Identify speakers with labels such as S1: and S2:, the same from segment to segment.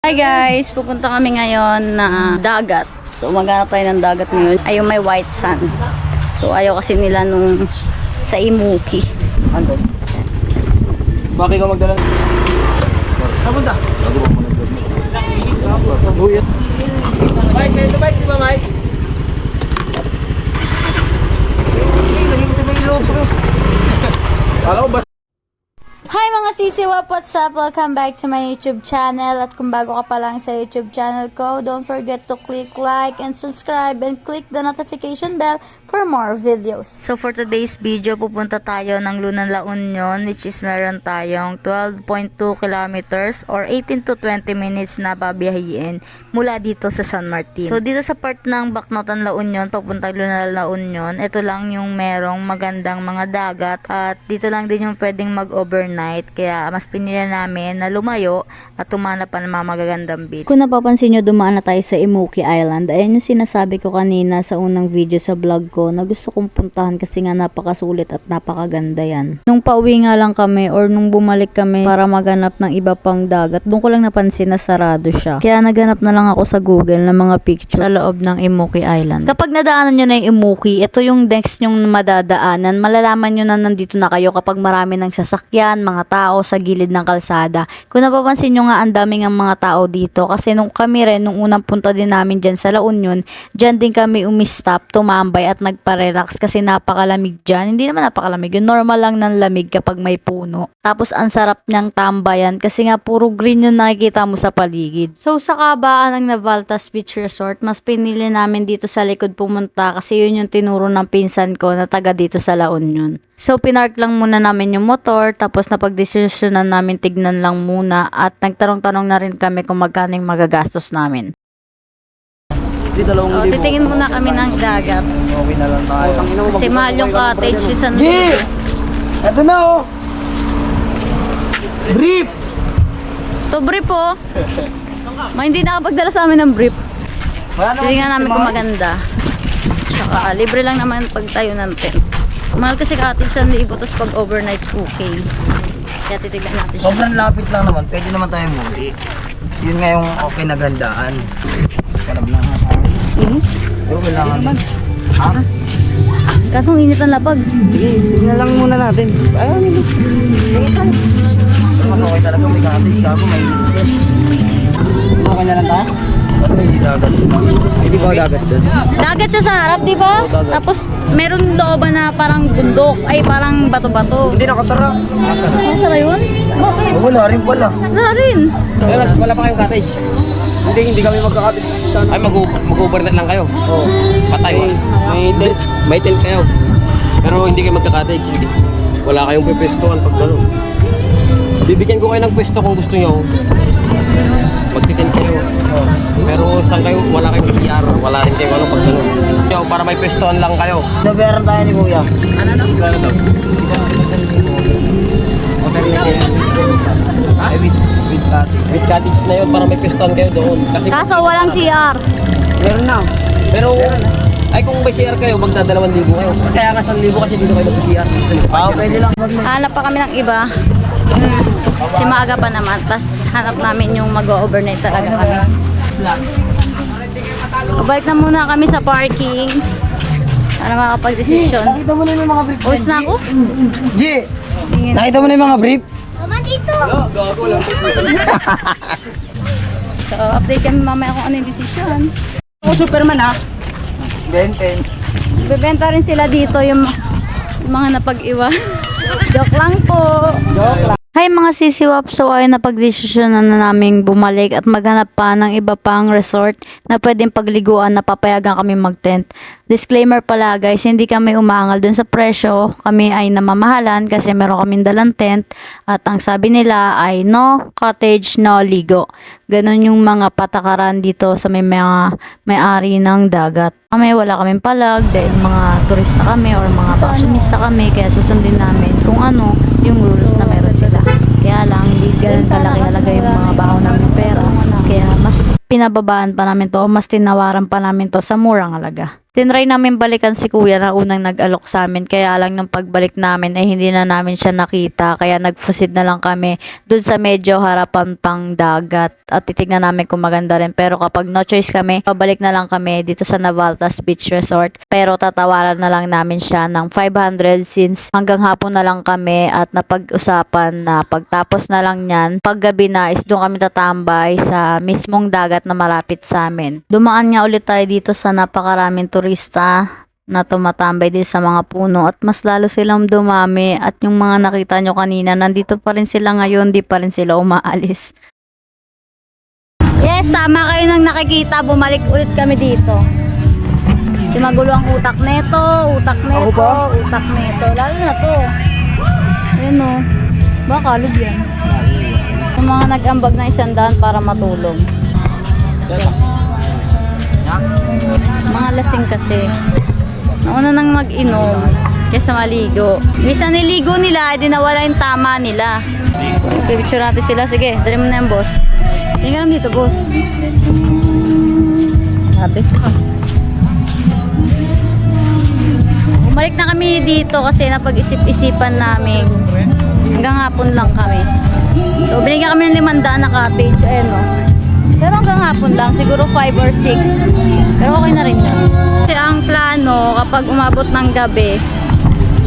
S1: Hi guys, pupunta kami ngayon na dagat. So maghanap tayo ng dagat ngayon. Ayun, may white sand. So ayaw kasi nila nung sa Imuki.
S2: Ano? Bakit ka magdala? Kapunta? Bago mo na doon. Mike, sa'yo ito Mike, di ba Mike? Kala ko ba?
S1: Hi mga sisiwa, what's up? Welcome back to my YouTube channel. At kung bago ka pa lang sa YouTube channel ko, don't forget to click like and subscribe and click the notification bell for more videos. So for today's video, pupunta tayo ng Lunan, La Union, which is meron tayong 12.2 kilometers or 18 to 20 minutes na babiyahin mula dito sa San Martin. So dito sa part ng Bacnotan, La Union, papunta Lunan, La Union, ito lang yung merong magandang mga dagat at dito lang din yung pwedeng mag-overnight. Kaya mas pinili namin na lumayo at tumanap pa ng mga magagandang beach. Kung napapansin nyo, dumaan na tayo sa Imuki Island. Ayan yung sinasabi ko kanina sa unang video sa vlog ko na gusto kong puntahan kasi nga napakasulit at napakaganda yan. Nung pauwi nga lang kami or nung bumalik kami para maghanap ng iba pang dagat, doon ko lang napansin na sarado siya. Kaya naghanap na lang ako sa Google ng mga picture sa loob ng Imuki Island. Kapag nadaanan nyo na yung Imuki, ito yung next nyong madadaanan. Malalaman nyo na nandito na kayo kapag marami ng sasakyan, mga tao sa gilid ng kalsada. Kung napapansin nyo nga, ang daming ang mga tao dito kasi nung kami rin, nung unang punta din namin dyan sa La Union, dyan din kami umistop, tumambay at nagpa-relax kasi napakalamig dyan. Hindi naman napakalamig, yung normal lang ng lamig kapag may puno. Tapos ang sarap niyang tambayan kasi nga puro green yung nakikita mo sa paligid. So sa kabaan ng Navaltas Beach Resort, mas pinili namin dito sa likod pumunta kasi yun yung tinuro ng pinsan ko na taga dito sa La Union. So pinark lang muna namin yung motor, tapos napagdesisyonan namin tignan lang muna at nagtanong-tanong na rin kami kung magkano yung magagastos namin. So titingin muna kami ng dagat.
S2: Okay na lang tayo.
S1: Kasi mahal yung cottage si San
S2: G! Ito na oh! Brief!
S1: To brief po. Hindi nakapagdala sa amin ng brief. Titingnan namin kung maganda. Tsaka libre lang naman pag tayo ng tent. Mahal kasi cottage 1,000, tapos pag overnight 2K. Kaya titignan natin siya.
S2: Sobrang lapit lang naman. Pwede naman tayo muli. Yun nga yung okay na gandaan. Kalab lang nga tayo. Pero kailangan naman. Ha?
S1: Kaso ang init ang lapag.
S2: Sige, tignan lang muna natin. Ayaw nito. Sige tayo. Mas okay talaga may cottage. Kako may init din. Okay na lang tayo? Kasi hindi dagat doon. Hindi ba dagat doon?
S1: Dagat siya sa harap, di ba? Tapos meron looban na parang bundok. Ay, parang bato-bato.
S2: Hindi nakasara. Nakasara.
S1: Masara yun? Bakit?
S2: Oh, wala rin pala.
S1: Wala rin.
S3: Wala pa kayong cottage?
S2: Hindi kami magka-cottage.
S3: Ay, mag-overnight lang kayo?
S2: Oo.
S3: Patay. May tent kayo. Pero hindi kayo magka-cottage. Wala kayong pwestuhan pag gano'n. Bibigyan ko kayo ng pwesto kung gusto nyo. Magtitent kayo. Pero saan kayo? Wala kayong CR. Wala rin kayo pag gano'n. Para may pwestuhan lang kayo.
S2: Nabayaran tayo ni Kuya.
S3: Ano daw?
S2: Ay, with cottage.
S3: With cottage na yun para may pwestuhan kayo doon. Kasi
S1: Kaso walang CR.
S2: Meron na.
S3: Pero ay kung may CR kayo, magdadalawang 1,000 kayo. Kaya nga 1,000 kasi dito kayo mag-CR.
S2: Pwede lang.
S1: Hanap pa kami ng iba. Kasi maaga pa naman. Tapos hanap namin yung mag-overnight talaga kami. Balik na muna kami sa parking para makapag-desisyon.
S2: Nakita mo na yung mga brief.
S1: Uwis na ako?
S2: G! Nakita mo na yung mga brief?
S1: So update kami mamaya kung ano yung desisyon.
S2: Ako Superman ha? 20.
S1: Bebenta rin sila dito yung mga napag-iwa. Joke lang po.
S2: Joke lang.
S1: Hi mga sisiwap, so ay napagdesisyon na naming bumalik at maghanap pa ng iba pang resort na pwedeng pagliguan na papayagan kami mag-tent. Disclaimer pala guys, hindi kami umaangal dun sa presyo, kami ay namamahalan kasi meron kaming dalang tent at ang sabi nila ay no cottage, no ligo. Ganon yung mga patakaran dito sa mga may-ari ng dagat. Kami wala kaming palag dahil mga turista kami or mga baksyonista kami kaya susundin namin kung ano yung rules na meron sila. Kaya lang, hindi ganun kalaki halaga yung mga baon namin pera. Kaya mas pinababaan pa namin to o mas tinawaran pa namin to sa murang halaga. Tinry namin balikan si kuya na unang nag-alok sa amin, kaya lang nung pagbalik namin ay hindi na namin siya nakita, kaya nag-proceed na lang kami dun sa medyo harapan pang dagat at titignan namin kung maganda rin. Pero kapag no choice kami, pabalik na lang kami dito sa Navaltas Beach Resort, pero tatawaran na lang namin siya ng 500 since hanggang hapon na lang kami at napag-usapan na pagtapos na lang yan, paggabi na is doon kami tatambay sa mismong dagat na malapit sa amin. Dumaan nga ulit tayo dito sa napakaraming turista na tumatambay din sa mga puno at mas lalo silang dumami at yung mga nakita nyo kanina nandito pa rin sila ngayon, di pa rin sila umaalis. Yes, tama kayo nang nakikita, bumalik ulit kami dito. Di magulo ang utak neto, utak neto, lalo na to. Ayan o, baka kalog yan. Yung mga nag-ambag na 100 para matulog. Mga lasing kasi. Nauna nang mag-inom kaysa maligo. Bisa niligo nila, di nawala yung tama nila. Pipicture natin sila. Sige, dali mo na yan, boss. Hindi ka lang dito, boss. Sabi. Bumalik na kami dito kasi napag-isip-isipan namin. Hanggang hapon lang kami. So, binigyan kami ng 500 na cottage. Ayan o. Pero hanggang hapon lang, siguro 5 or 6. Pero okay na rin yun. Kasi ang plano, kapag umabot ng gabi,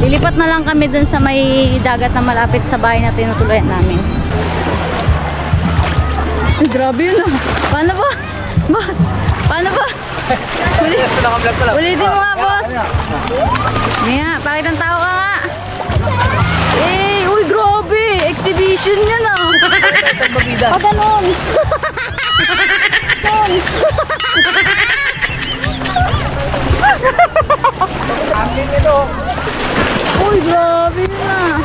S1: lilipat na lang kami dun sa may dagat na malapit sa bahay na tinutuluyan namin. Ay, grabe yun ah. Paano, boss? Boss? Paano, boss? Ulitin mo nga, boss. Nga, bakit ang tao ka nga? Eh, uy, grabe. Exhibition yan ah. Pag ganun. Uy, grabe na.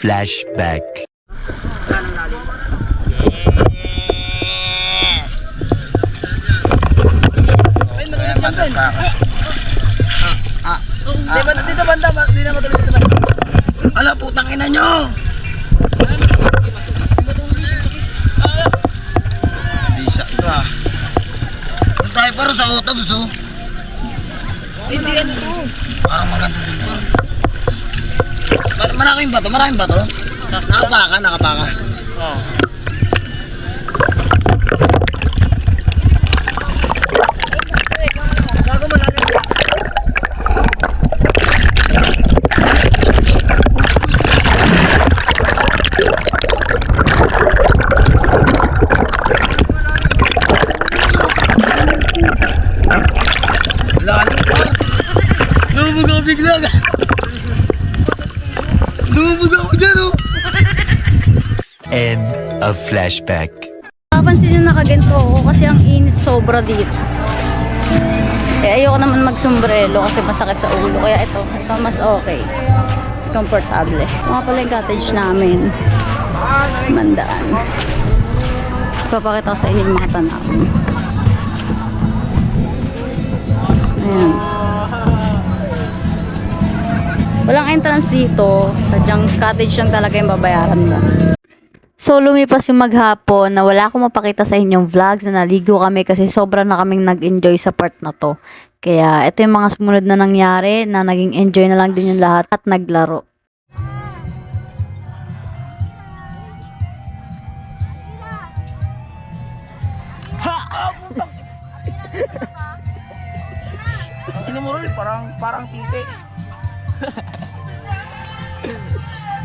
S4: Flashback.
S2: Dito banda, di na matuloy dito banda. Ala, putang ina nyo! Hindi siya, ito ah. Punta tayo para sa Otabs oh. Hindi ano to. Parang maganda din to. Maraming bato, maraming bato. Nakapaka, nakapaka. Oo. Lumubog ako bigla. Lumubog ako dyan oh.
S4: End of flashback.
S1: Papansin nyo nakaganto ako kasi ang init sobra dito. Eh ayoko naman magsombrelo kasi masakit sa ulo. Kaya ito mas okay. Mas komportable. Mga pala yung cottage namin. Mandaan. Ipapakita ko sa inyo yung mga tanawin. Ayan. Walang entrance dito. Sadyang cottage lang talaga yung babayaran mo. So, lumipas yung maghapon na wala akong mapakita sa inyong vlogs na naligo kami kasi sobra na kaming nag-enjoy sa part na to. Kaya, ito yung mga sumunod na nangyari na naging enjoy na lang din yung lahat at naglaro.
S2: Ano mo rin, parang tite.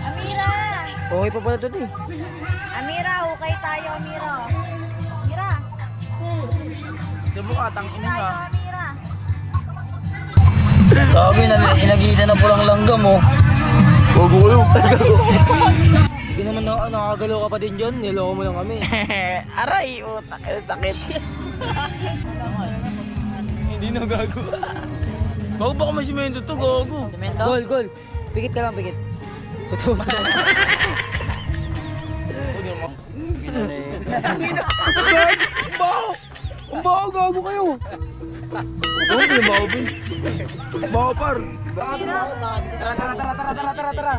S5: Amira!
S2: Okay pa pala ito eh.
S5: Amira, hukay tayo, Amira. Amira!
S2: Sa mukha, tangin
S5: Tayo,
S2: nga.
S5: Amira!
S2: Sabi na, inagita na pulang langgam oh.
S3: Bobo kayo.
S2: Hindi naman nakagalaw ka pa din dyan, niloko mo lang kami. Aray, utak, takit. Hindi na gago. Bago baka may simento to, gago. Simento? Gol. Pikit ka lang, pikit. Puto.
S3: Ang baho, gago kayo. Oo, baho ba? Baho par.
S2: Tara.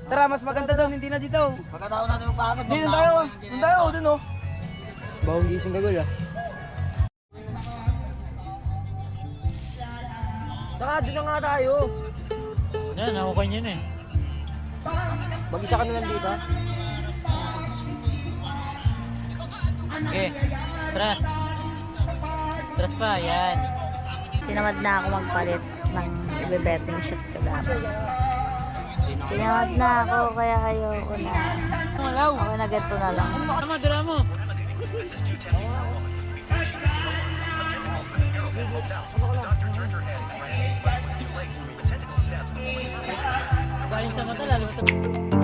S2: Tara, mas maganda doon, hindi na dito. Magkataon natin magpakagad. Dito tayo. Dito tayo, dun oh.
S3: Bahong gising ka gul ah.
S2: Tara, doon na nga tayo.
S6: Yan, nakukuha niya na eh.
S2: Mag-isa ka na lang dito.
S6: Okay, tras. Tras pa, yan.
S5: Tinamad na ako magpalit ng ibe-betting shot kagabi. Tinamad na ako, kaya ayoko na.
S6: Malaw.
S5: Ako na ganito na lang.
S6: Tama, dira mo. Galing sa mata, lalo sa...